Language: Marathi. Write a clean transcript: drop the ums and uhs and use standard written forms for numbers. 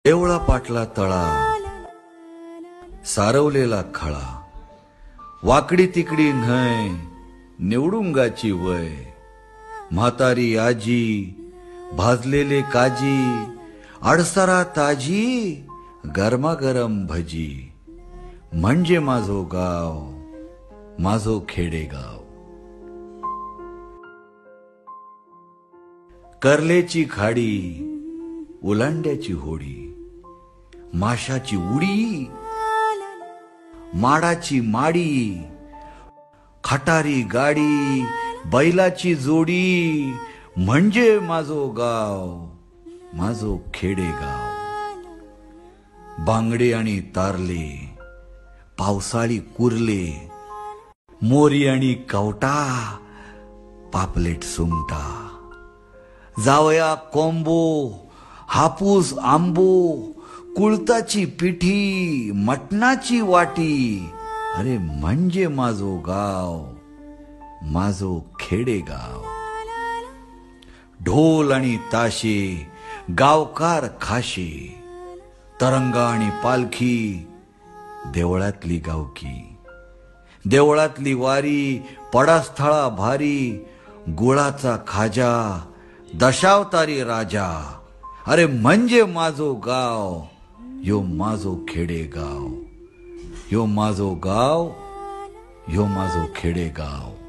देवळा पाटला तळा, सारवलेला खळा, वाकडी तिकडी न्हय, निवडुंगाची वय, म्हातारी आजी, भाजलेले काजी, अडसरा ताजी, गरमागरम भजी, म्हणजे माझो गाव, माझो खेडेगाव. कर्लेची खाडी, उलांड्याची होडी, माशाची उडी, माडाची माडी, खटारी गाडी, बैलाची जोडी, म्हणजे माझो गाव, माझो खेडेगाव. बांगडे आणि तारले, पावसाळी कुर्ले, मोरी आणि कवटा, पापलेट सुंगटा, जावया कोंबो, हापूस आंबो, कुळताची पिठी, मटणाची वाटी, अरे म्हणजे माझो गाव, माझो खेडेगाव. ढोल आणि ताशे, गावकार खाशे, तरंगा आणि पालखी, देवळातली गावकी, देवळातली वारी, पडास्थळा भारी, गुळाचा खाजा, दशावतारी राजा, अरे म्हणजे माझो गाव, यो माझो खेडेगाव, यो माझो गाव, यो माझो खेडेगाव.